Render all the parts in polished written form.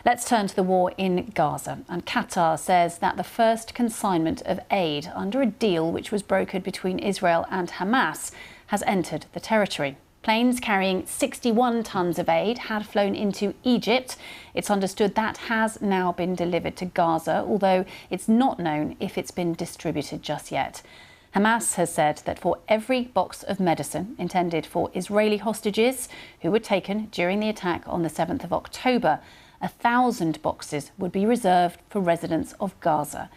Let's turn to the war in Gaza. And Qatar says that the first consignment of aid under a deal which was brokered between Israel and Hamas has entered the territory. Planes carrying 61 tons of aid had flown into Egypt. It's understood that has now been delivered to Gaza, although it's not known if it's been distributed just yet. Hamas has said that for every box of medicine intended for Israeli hostages who were taken during the attack on the 7th of October, 1,000 boxes would be reserved for residents of Gaza.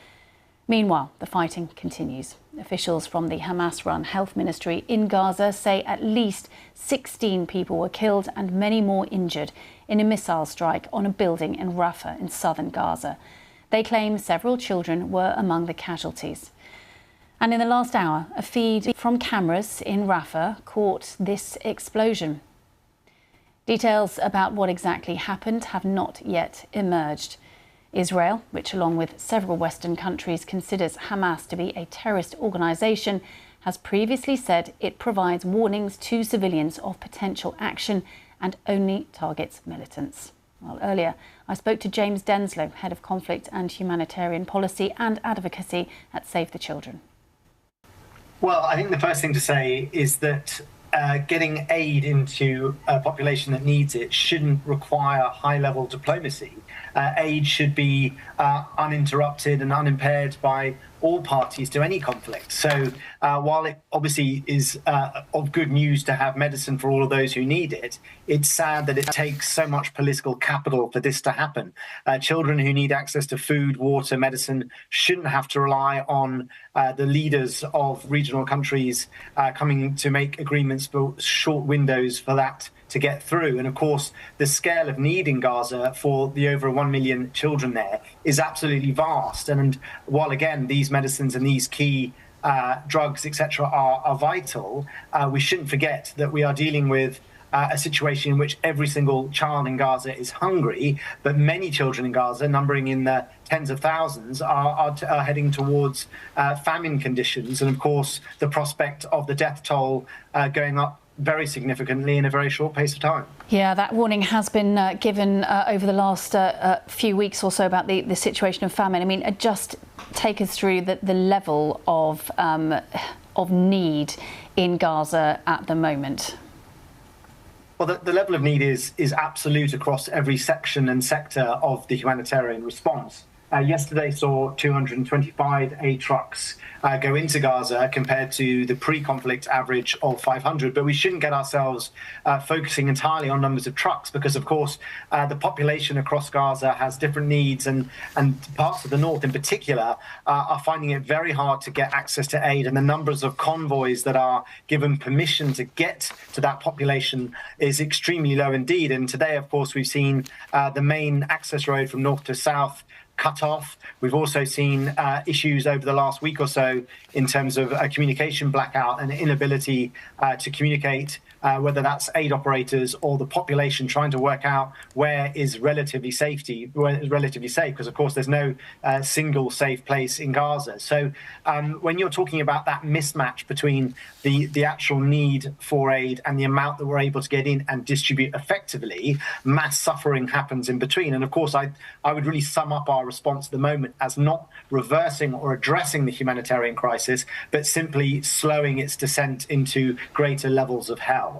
Meanwhile, the fighting continues. Officials from the Hamas-run health ministry in Gaza say at least 16 people were killed and many more injured in a missile strike on a building in Rafah in southern Gaza. They claim several children were among the casualties. And in the last hour, a feed from cameras in Rafah caught this explosion. Details about what exactly happened have not yet emerged. Israel, which along with several Western countries considers Hamas to be a terrorist organisation, has previously said it provides warnings to civilians of potential action and only targets militants. Well, earlier, I spoke to James Denslow, Head of Conflict and Humanitarian Policy and Advocacy at Save the Children. Well, I think the first thing to say is that getting aid into a population that needs it shouldn't require high-level diplomacy. Aid should be uninterrupted and unimpaired by all parties to any conflict. So while it obviously is of good news to have medicine for all of those who need it, it's sad that it takes so much political capital for this to happen. Children who need access to food, water, medicine shouldn't have to rely on the leaders of regional countries coming to make agreements for short windows for that to get through. And of course, the scale of need in Gaza for the over 1 million children there is absolutely vast. And while, again, these medicines and these key drugs, etc., are vital, we shouldn't forget that we are dealing with a situation in which every single child in Gaza is hungry, but many children in Gaza, numbering in the tens of thousands, are heading towards famine conditions. And of course, the prospect of the death toll going up very significantly in a very short pace of time. Yeah, that warning has been given over the last few weeks or so about the situation of famine. I mean, just take us through the level of need in Gaza at the moment. Well, the level of need is absolute across every section and sector of the humanitarian response. Yesterday saw 225 aid trucks go into Gaza compared to the pre-conflict average of 500. But we shouldn't get ourselves focusing entirely on numbers of trucks because, of course, the population across Gaza has different needs, and parts of the north in particular are finding it very hard to get access to aid. And the numbers of convoys that are given permission to get to that population is extremely low indeed. And today, of course, we've seen the main access road from north to south cut off. We've also seen issues over the last week or so in terms of a communication blackout and inability to communicate, whether that's aid operators or the population trying to work out where is relatively safe, because of course there's no single safe place in Gaza. So when you're talking about that mismatch between the actual need for aid and the amount that we're able to get in and distribute effectively, mass suffering happens in between. And of course, I would really sum up our response at the moment as not reversing or addressing the humanitarian crisis, but simply slowing its descent into greater levels of hell.